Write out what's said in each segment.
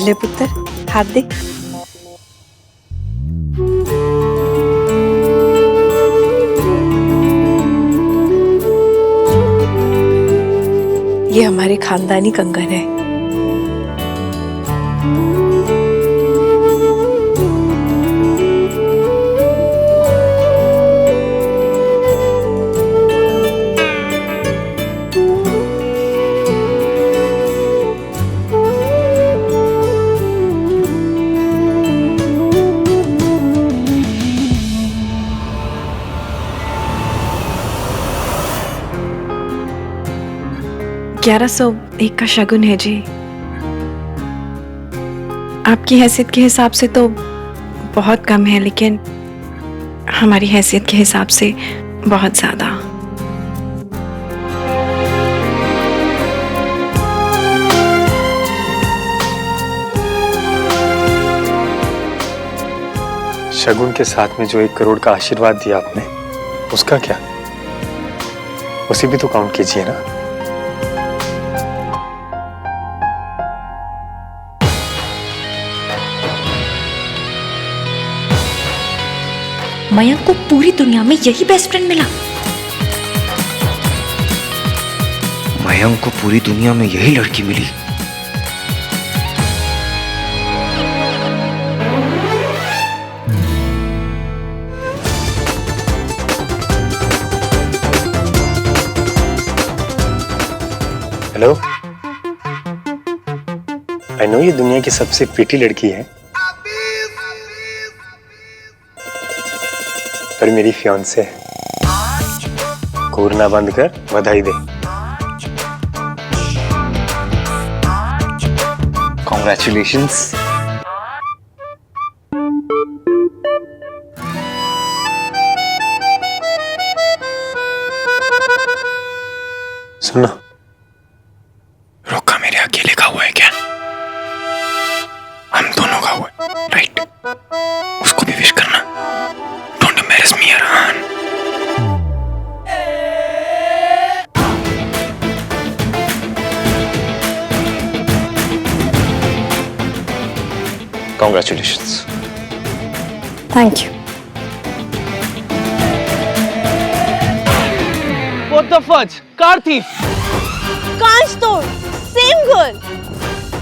ले पुत्र, हाथ दे। ये हमारे खानदानी कंगन है। $1101 का शगुन है जी। आपकी हैसियत के हिसाब से तो बहुत कम है, लेकिन हमारी हैसियत के हिसाब से बहुत ज्यादा। शगुन के साथ में जो 1 करोड़ का आशीर्वाद दिया आपने, उसका क्या? उसे भी तो काउंट कीजिए ना। मयंक को पूरी दुनिया में यही बेस्ट फ्रेंड मिला। मयंक को पूरी दुनिया में यही लड़की मिली। हेलो, आई नो ये दुनिया की सबसे प्रीटी लड़की है, पर मेरी फियांसे है। घूरना बंद कर, बधाई दे। कॉन्ग्रेचुलेशंस। सुनो, रोका मेरे अकेले का हुआ है क्या? हम दोनों का हुआ है, राइट? उसको भी विश करना। Don't embarrass me Arhan. Congratulations. Thank you. What the fudge? Car thief! Can't store. Same girl.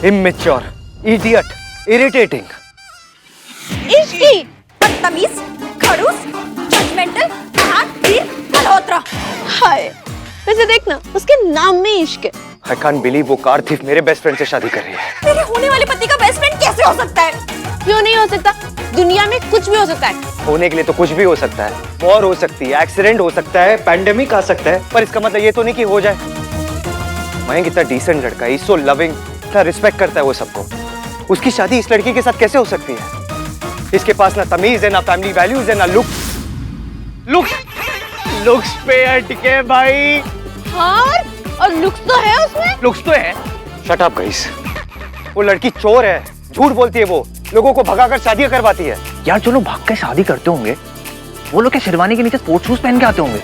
Immature, idiot, irritating. Ishki, बदतमीज, खड़ूस, जजमेंटल, मल्होत्रा। हाय, वैसे देखना, उसके नाम में इश्क है। I can't believe वो कार थीफ मेरे बेस्ट फ्रेंड से शादी कर रही है। तेरे होने वाले पति का बेस्ट फ्रेंड कैसे हो सकता है? क्यों नहीं हो सकता? दुनिया में कुछ भी हो सकता है। होने के लिए तो कुछ भी हो सकता है। वॉर हो सकती है, एक्सीडेंट हो सकता है, पैंडेमिक आ सकता है, पर इसका मतलब ये तो नहीं कि हो जाए। मयंक इतना डिसेंट लड़का है, सो लविंग, इतना रिस्पेक्ट करता है वो सबको। उसकी शादी इस लड़की के साथ कैसे हो सकती है? इसके पास ना तमीज है, ना फैमिली वैल्यूज है, ना लुक्स पे अटके भाई। हाँ, और लुक्स तो है उसमें। लुक्स तो है। Shut up guys. वो लड़की चोर है, झूठ बोलती है, वो लोगों को भगाकर शादियां करवाती है। यार जो लोग भाग के शादी करते होंगे वो लोग क्या शेरवानी के नीचे स्पोर्ट्स शूज पहन के आते होंगे?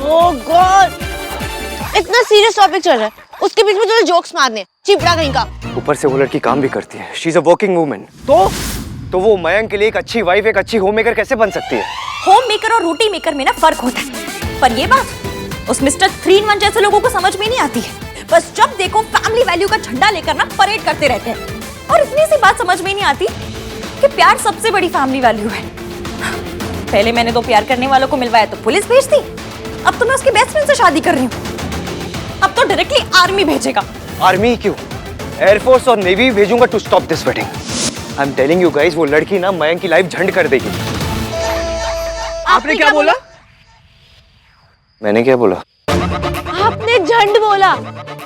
ओह गॉड, इतना सीरियस टॉपिक चल रहा है, उसके बीच में जो जोक्स मारने, चिपड़ा कहीं का। ऊपर से वो लड़की काम भी करती है। She is a working woman. तो वो मयंक के लिए एक अच्छी वाइफ, एक अच्छी होम मेकर कैसे बन सकती है? होम मेकर और रोटी मेकर में ना फर्क होता है, पर ये बात उस मिस्टर 3-in-1 जैसे लोगों को समझ में नहीं आती है। बस जब देखो फैमिली वैल्यू का झंडा लेकर ना परेड करते रहते हैं, और इतनी सी बात समझ में नहीं आती कि प्यार सबसे बड़ी फैमिली वैल्यू है। पहले मैंने तो प्यार करने वालों को मिलवाया तो पुलिस भेज दी, अब तो मैं उसके बेस्ट फ्रेंड से शादी कर रही हूँ। अब तो डायरेक्टली आर्मी भेजेगा। आर्मी क्यों? एयरफोर्स और नेवी भेजूंगा to stop this wedding. I am telling you guys, वो लड़की ना मयंक की लाइफ झंड कर देगी। आपने क्या बोला? मैंने क्या बोला? आपने झंड बोला।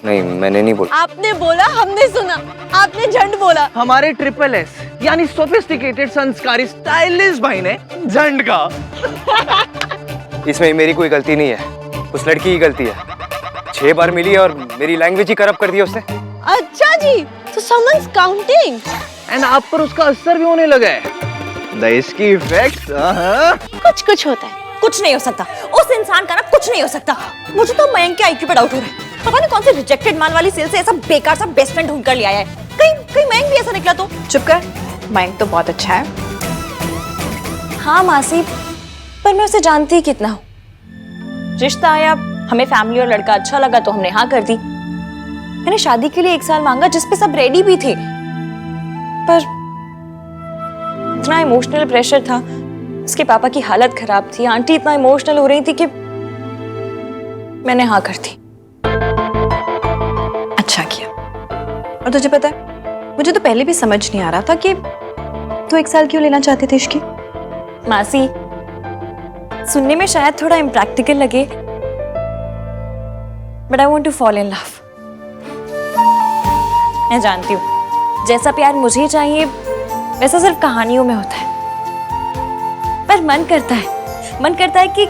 नहीं, मैंने नहीं बोला। आपने बोला, हमने सुना। आपने झंड बोला। हमारे SSS यानी सोफिस्टिकेटेड, संस्कारी, स्टाइलिश भाई ने झंड का। इसमें मेरी कोई गलती नहीं है, उस लड़की की गलती है। 6 बार मिली और मेरी लैंग्वेज ही करप्ट कर दी उसने। अच्छा जी, तो someone's counting। एंड आप पर उसका असर भी होने लगा है। द इसकी इफेक्ट कुछ होता है। कुछ नहीं हो सकता, उस इंसान का ना कुछ नहीं हो सकता। मुझे तो मयंक के IQ पे डाउट हो रहा है। पता नहीं कौन से रिजेक्टेड माल वाली सेल से ऐसा बेकार सा बेस्ट फ्रेंड ढूंढ कर ले आया है। कहीं कहीं मयंक भी ऐसा निकला तो? चुप कर, मयंक तो बहुत अच्छा है। हाँ मासी, पर मैं उसे जानती ही कितना हूँ। रिश्ता आया, हमें फैमिली और लड़का अच्छा लगा तो हमने हाँ कर दी। मैंने शादी के लिए 1 साल मांगा जिसपे सब रेडी भी थे, पर इतना इमोशनल प्रेशर था, उसके पापा की हालत खराब थी, आंटी इतना इमोशनल हो रही थी कि मैंने हाँ कर दी। अच्छा किया। और तुझे पता है, मुझे तो पहले भी समझ नहीं आ रहा था कि तू 1 साल क्यों लेना चाहती थी इसकी। मासी, सुनने में शायद थोड़ा इम्प्रैक्टिकल लगे, but I want to fall in love. मैं जानती हूँ जैसा प्यार मुझे चाहिए वैसा सिर्फ कहानियों में होता है, पर मन करता है कि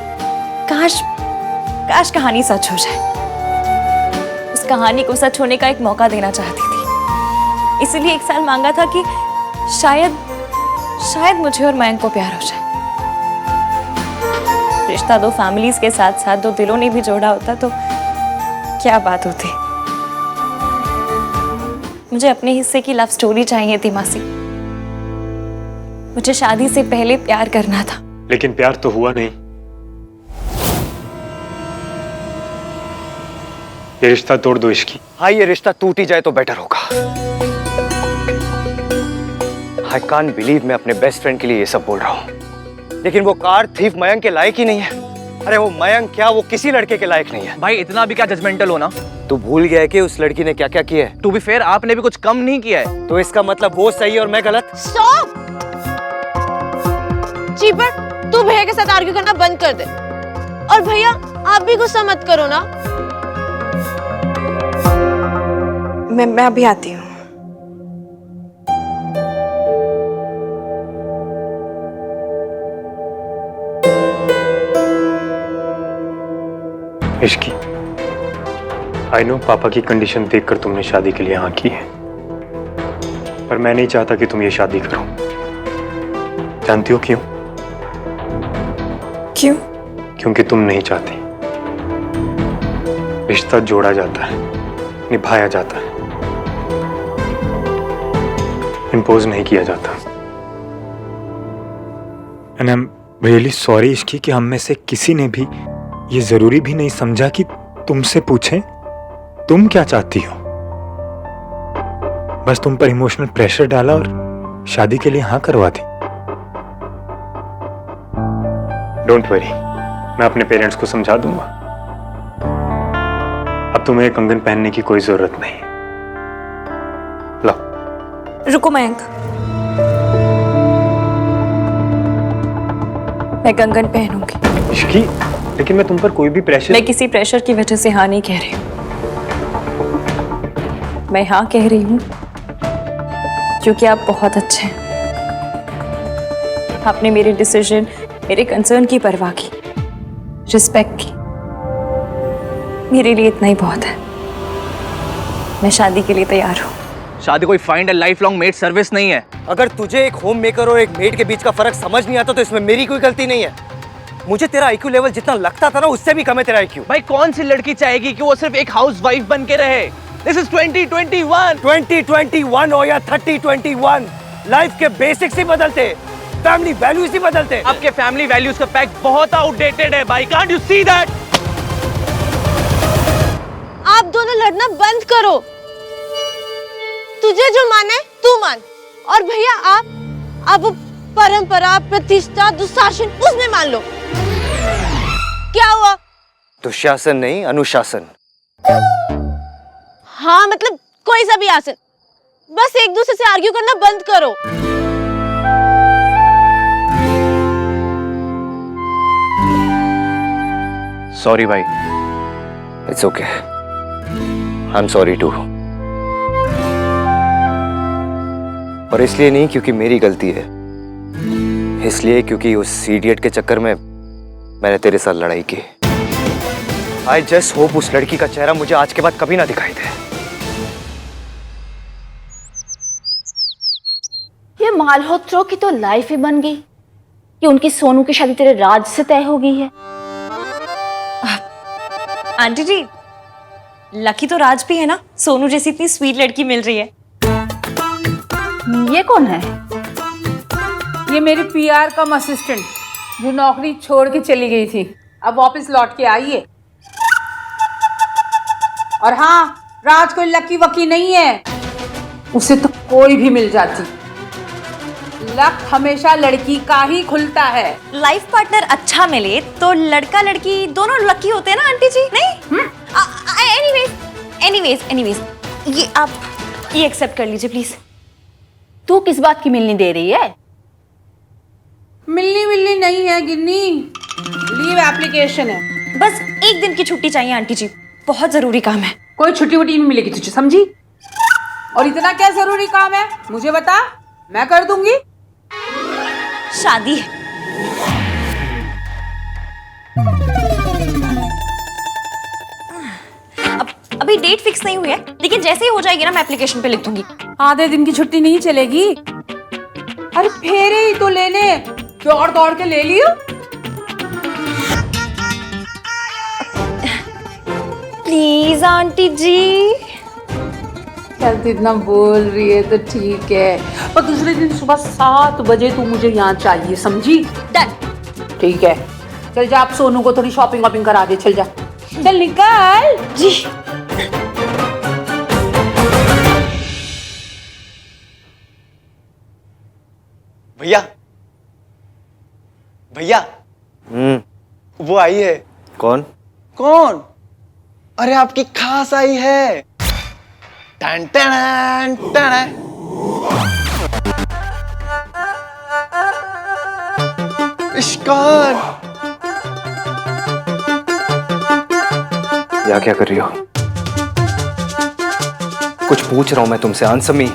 काश कहानी सच हो जाए। उस कहानी को सच होने का एक मौका देना चाहती थी, इसीलिए 1 साल मांगा था कि शायद मुझे और मयंक को प्यार हो जाए। रिश्ता 2 फैमिलीज के साथ साथ 2 दिलों ने भी जोड़ा होता तो क्या बात होती। मुझे अपने हिस्से की लव स्टोरी चाहिए थी मासी। मुझे शादी से पहले प्यार करना था। लेकिन प्यार तो हुआ नहीं। ये रिश्ता तोड़ दो इसकी। हाँ, ये रिश्ता टूट ही जाए तो बेटर होगा। आई कांट बिलीव मैं अपने बेस्ट फ्रेंड के लिए ये सब बोल रहा हूँ, लेकिन वो कार थीफ मयंक के लायक ही नहीं है। अरे वो मयंक क्या, वो किसी लड़के के लायक नहीं है। भाई इतना भी क्या जजमेंटल हो ना। तू भूल गया है कि उस लड़की ने क्या क्या किया है। टू बी फेयर, आपने भी कुछ कम नहीं किया है। तो इसका मतलब वो सही और मैं गलत? स्टॉप। चीपर, तू भैया के साथ आर्ग्यू करना बंद कर दे। और भैया आप भी गुस्सा मत करो ना। मैं अभी आती हूँ। इश्की, आई नो पापा की कंडीशन देखकर तुमने शादी के लिए हाँ की है, पर मैं नहीं चाहता कि तुम ये शादी करो। जानती हो क्यों? क्यों? क्योंकि तुम नहीं चाहती। रिश्ता जोड़ा जाता है, निभाया जाता है, इम्पोज नहीं किया जाता। And I am really sorry Ishki कि हम में से किसी ने भी ये जरूरी भी नहीं समझा कि तुमसे पूछें तुम क्या चाहती हो। बस तुम पर इमोशनल प्रेशर डाला और शादी के लिए हाँ करवा दी। डोंट वरी, मैं अपने पेरेंट्स को समझा दूंगा। अब तुम्हें कंगन पहनने की कोई जरूरत नहीं। लो। रुको मयंक, मैं कंगन पहनूंगी। इश्की, लेकिन मैं तुम पर कोई भी प्रेशर। मैं किसी प्रेशर की वजह से हाँ नहीं कह रही हूँ। मैं हाँ कह रही हूँ क्योंकि आप बहुत अच्छे हैं। आपने मेरे डिसीजन, मेरे कंसर्न की परवाह की, रिस्पेक्ट की। मेरे लिए इतना ही बहुत है। मैं शादी के लिए तैयार हूँ। शादी कोई फाइंड ए लाइफ लॉन्ग मेड सर्विस नहीं है। अगर तुझे एक होम मेकर और एक मेड के बीच का फर्क समझ नहीं आता तो इसमें मेरी कोई गलती नहीं है। मुझे तेरा आईक्यू लेवल जितना लगता था ना, उससे भी कम है तेरा आईक्यू। भाई कौन सी लड़की चाहेगी कि वो सिर्फ एक हाउसवाइफ बन के रहे? This is 2021। 2021 हो या 3021, लाइफ के बेसिक्स ही बदलते, फैमिली वैल्यूज ही बदलते। आपके फैमिली वैल्यूज का पैक बहुत आउटडेटेड है भाई। Can't you see that? आप दोनों लड़ना बंद करो। तुझे जो माने तू मान, और भैया आप परंपरा, प्रतिष्ठा, दुशासन उसमें मान लो। क्या हुआ? दुशासन नहीं, अनुशासन। हाँ मतलब कोई सा भी आसन। बस एक दूसरे से आर्ग्यू करना बंद करो। सॉरी भाई। It's okay, I am sorry too. और इसलिए नहीं क्योंकि मेरी गलती है, इसलिए क्योंकि उस इडियट के चक्कर में मैंने तेरे साथ लड़ाई की। आई जस्ट होप उस लड़की का चेहरा मुझे आज के बाद कभी ना दिखाई दे। ये मालहोत्रों की तो लाइफ ही बन गई कि उनकी सोनू की शादी तेरे राज से तय हो गई है। आंटी जी, लकी तो राज भी है ना, सोनू जैसी इतनी स्वीट लड़की मिल रही है। ये कौन है? ये मेरी पीआर कम असिस्टेंट जो नौकरी छोड़ के चली गई थी, अब वापस लौट के आई है। और हाँ, राज कोई लकी वकी नहीं है, उसे तो कोई भी मिल जाती। लक हमेशा लड़की का ही खुलता है। लाइफ पार्टनर अच्छा मिले तो लड़का लड़की दोनों लकी होते हैं ना आंटी जी, नहीं? एनीवेज ये आप ये एक्सेप्ट कर लीजिए प्लीज। तू किस बात की मिलनी दे रही है? मिलनी नहीं है गिन्नी, लीव एप्लीकेशन है। बस एक दिन की छुट्टी चाहिए आंटी जी, बहुत जरूरी काम है। कोई छुट्टी वुट्टी नहीं मिलेगी तुझे, समझी? और इतना क्या जरूरी काम है मुझे बता, मैं कर दूंगी। शादी है। अभी डेट फिक्स नहीं हुई है, लेकिन जैसे ही हो जाएगी ना मैं एप्लीकेशन पे लिख दूंगी। आधे दिन की छुट्टी नहीं चलेगी। अरे फेरे ही तो लेने दौड़ के ले लियो। प्लीज आंटी जी। चल तू इतना बोल रही है तो ठीक है, और दूसरे दिन सुबह 7 बजे तू मुझे यहाँ चाहिए, समझी? डन। ठीक है, चल जा, आप सोनू को थोड़ी शॉपिंग वॉपिंग करा दे, चल जा, चल निकल जी। भैया वो आई है। कौन? कौन? अरे आपकी खास आई है। Ton ton ton. इश्कान, या क्या कर रही हो? कुछ पूछ रहा हूं मैं तुमसे, आंसर मी।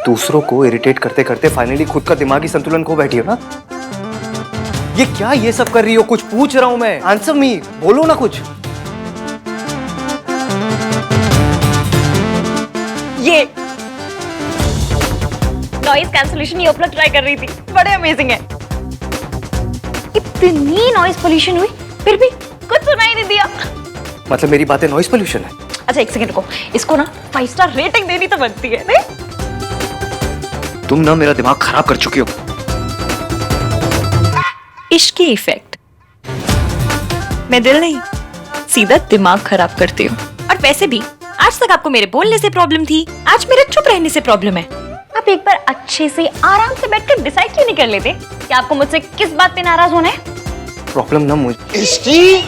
दूसरों को इरिटेट करते करते फाइनली खुद का दिमागी संतुलन खो बैठी हो ना? ये क्या ये सब कर रही हो? कुछ पूछ रहा हूं मैं, आंसर मी, बोलो ना कुछ। ये नॉइज कैंसलेशन ईयरप्लग ट्राई कर रही थी, बड़े अमेजिंग है। इतनी नॉइज पोल्यूशन हुई फिर भी कुछ सुनाई नहीं दिया। मतलब मेरी बातें नॉइज पोल्यूशन है? अच्छा एक सेकंड को, इसको ना 5 स्टार रेटिंग देनी तो बनती है, नहीं? तुम ना मेरा दिमाग खराब कर चुकी हो। इश्क की इफेक्ट। मैं दिल नहीं, सीधा दिमाग खराब करती हूँ। और वैसे भी आज तक आपको मेरे बोलने से प्रॉब्लम थी, आज मेरे चुप रहने से प्रॉब्लम है। आप एक बार अच्छे से आराम से बैठकर डिसाइड क्यों नहीं कर लेते कि आपको मुझसे किस बात पे नाराज होना है? प्रॉब्लम ना मुझे। इसकी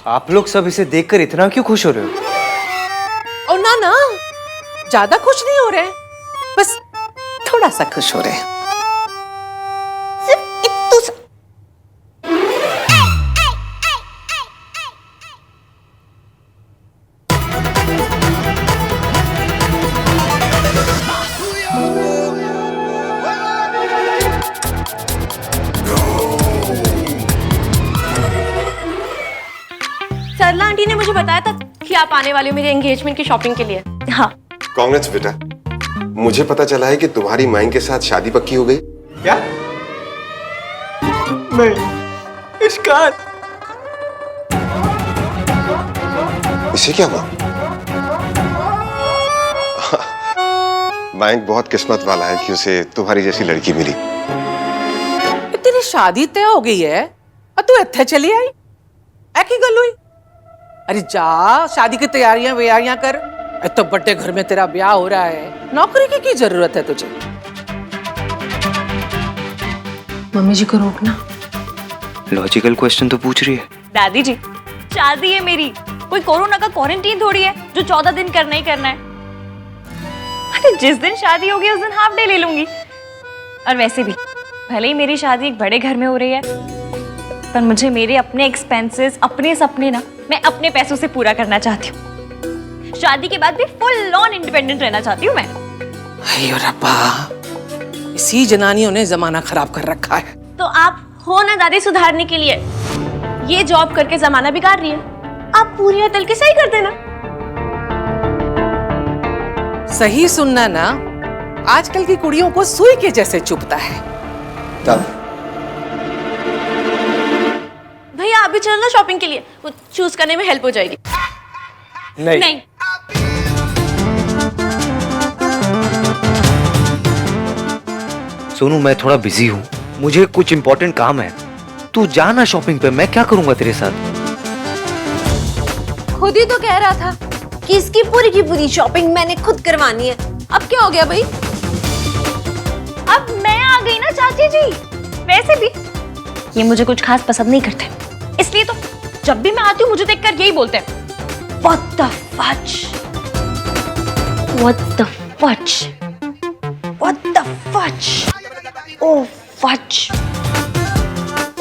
आप लोग सब इसे देखकर इतना क्यों खुश हो रहे हो? और ना ज्यादा खुश नहीं हो रहे, बस थोड़ा सा खुश हो रहे हैं। सिर्फ इतू सा। सरला आंटी ने मुझे बताया था कि आप आने वाले हो मेरे एंगेजमेंट की शॉपिंग के लिए। हाँ। कांग्रेस बेटा, मुझे पता चला है कि तुम्हारी माइन के साथ शादी पक्की हो गई। क्या? नहीं, इश्कान। इसे क्या हुआ? माइन बहुत किस्मत वाला है कि उसे तुम्हारी जैसी लड़की मिली। तेरी शादी तय हो गई है और तू इत्थे चली आई, ऐकी गल हुई? अरे जा, शादी की तैयारियां कर। तो बड़े घर में तेरा ब्याह हो रहा है, नौकरी की जरूरत है तुझे? मम्मी जी को रोकना। लॉजिकल क्वेश्चन तो पूछ रही है। दादी जी, शादी है मेरी, कोई कोरोना का क्वारंटीन थोड़ी है जो 14 दिन करना ही करना है। अरे जिस दिन शादी होगी उस दिन हाफ डे ले लूंगी। और वैसे भी भले ही मेरी शादी एक बड़े घर में हो रही है, पर मुझे मेरे अपने एक्सपेंसेस, अपने सपने ना मैं अपने पैसों से पूरा करना चाहती हूँ। शादी के बाद भी फुल ऑन इंडिपेंडेंट रहना चाहती हूँ मैं। अयो रब्बा, इसी जनानियों ने जमाना खराब कर रखा है। तो आप हो ना दादी सुधारने के लिए, ये जॉब करके जमाना बिगाड़ रही है, आप पूरी अतल के सही कर देना। सही सुनना ना, आजकल की कुड़ियों को सुई के जैसे चुभता है। भैया आप भी चलो ना शॉपिंग के लिए, वो चूज करने में हेल्प हो जाएगी। नहीं। सोनू मैं थोड़ा बिजी हूँ, मुझे कुछ इंपॉर्टेंट काम है। तू जा ना शॉपिंग पे, मैं क्या करूंगा तेरे साथ। खुद ही तो कह रहा था कि इसकी पूरी की पूरी शॉपिंग मैंने खुद करवानी है। अब क्या हो गया भाई? अब मैं आ गई ना चाची जी। वैसे भी ये मुझे कुछ खास पसंद नहीं करते, इसलिए तो जब भी मैं आती हूँ मुझे देखकर यही बोलते हैं, What the fudge? What the fudge? What the fudge? Oh fudge!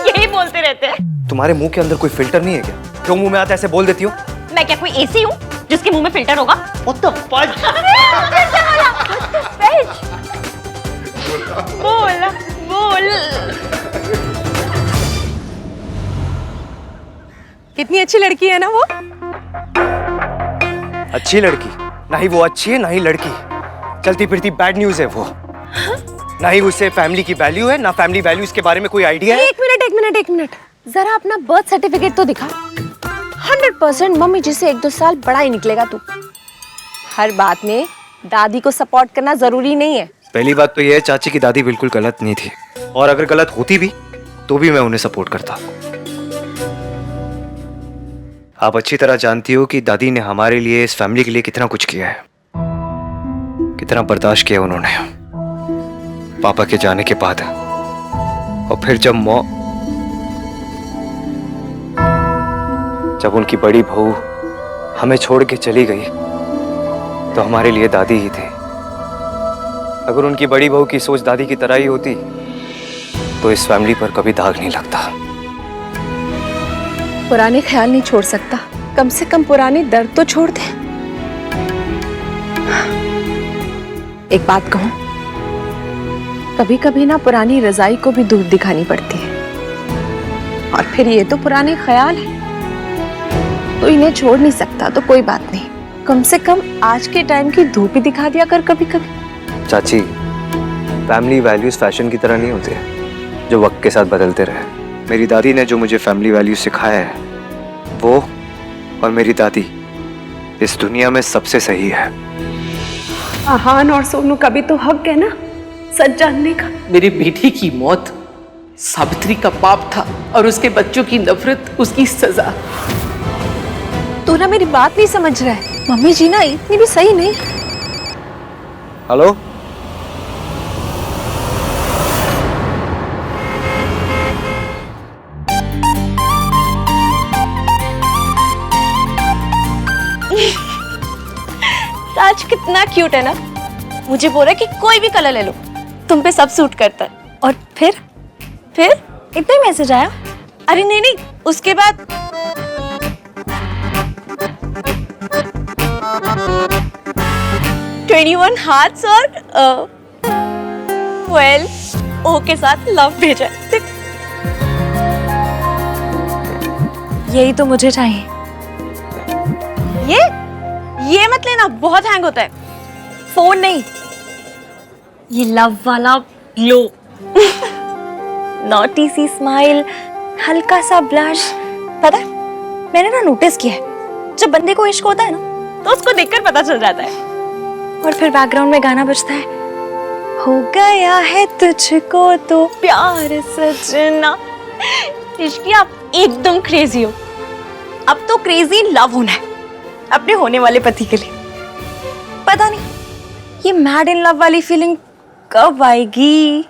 यही बोलते रहते हैं। तुम्हारे मुंह के अंदर कोई फिल्टर नहीं है क्या? क्यों मुंह में आता ऐसे बोल देती हो? मैं क्या कोई एसी हूँ जिसके मुंह में फिल्टर होगा? What the fudge? बोल बोल। कितनी अच्छी लड़की है ना वो। अच्छी लड़की? ना ही वो अच्छी है ना ही लड़की, चलती फिरती बैड न्यूज है वो। ना ही उसे फैमिली की वैल्यू है, ना फैमिली वैल्यूज के बारे में कोई आइडिया है। एक मिनट, जरा अपना बर्थ सर्टिफिकेट तो दिखा। 100% मम्मी जी से 1-2 साल बड़ा ही निकलेगा तू। हर बात में दादी को सपोर्ट करना जरूरी नहीं है। पहली बात तो यह है चाची की दादी बिल्कुल गलत नहीं थी, और अगर गलत होती भी तो भी मैं उन्हें सपोर्ट करता। आप अच्छी तरह जानती हो कि दादी ने हमारे लिए, इस फैमिली के लिए कितना कुछ किया है, कितना बर्दाश्त किया उन्होंने पापा के जाने के बाद। और फिर जब उनकी बड़ी बहू हमें छोड़ के चली गई तो हमारे लिए दादी ही थे। अगर उनकी बड़ी बहू की सोच दादी की तरह ही होती तो इस फैमिली पर कभी दाग नहीं लगता। पुराने ख्याल नहीं छोड़ सकता, कम से कम पुराने दर्द तो छोड़ दे। एक बात कहूं, कभी कभी ना पुरानी रजाई को भी धूप दिखानी पड़ती है। और फिर ये तो पुराने ख्याल है, तो इन्हें छोड़ नहीं सकता तो कोई बात नहीं, कम से कम आज के टाइम की धूप ही दिखा दिया कर कभी कभी। चाची, फैमिली वैल्यूज फैशन की तरह नहीं होते जो वक्त के साथ बदलते रहे। मेरी दादी ने जो मुझे फैमिली वैल्यूज सिखाया है, वो और मेरी दादी इस दुनिया में सबसे सही है। आहान और सोनू का भी तो हक है ना सच जानने का। मेरी बेटी की मौत सावित्री का पाप था और उसके बच्चों की नफरत उसकी सजा। तू ना मेरी बात नहीं समझ रहा है। मम्मी जी ना इतनी भी सही नहीं। हेलो, ताज कितना क्यूट है ना। मुझे बोला कि कोई भी कलर ले लो, तुम पे सब सूट करता है। और फिर इतना ही मैसेज आया। अरे नहीं, उसके बाद "21 हार्ट्स और ओ के साथ लव भेजा। यही तो मुझे चाहिए। ये मत लेना, बहुत हैंग होता है। फोन नहीं, ये लव वाला ग्लो। नॉटी सी स्माइल, हल्का सा ब्लश। पता है, मैंने ना नोटिस किया है, जब बंदे को इश्क होता है ना तो उसको देखकर पता चल जाता है। और फिर बैकग्राउंड में गाना बजता है, हो गया है तुझको तो प्यार सजना। इश्क, आप एकदम क्रेजी हो। अब तो क्रेजी लव होना है अपने होने वाले पति के लिए। पता नहीं ये मैड इन लव वाली फीलिंग कब आएगी।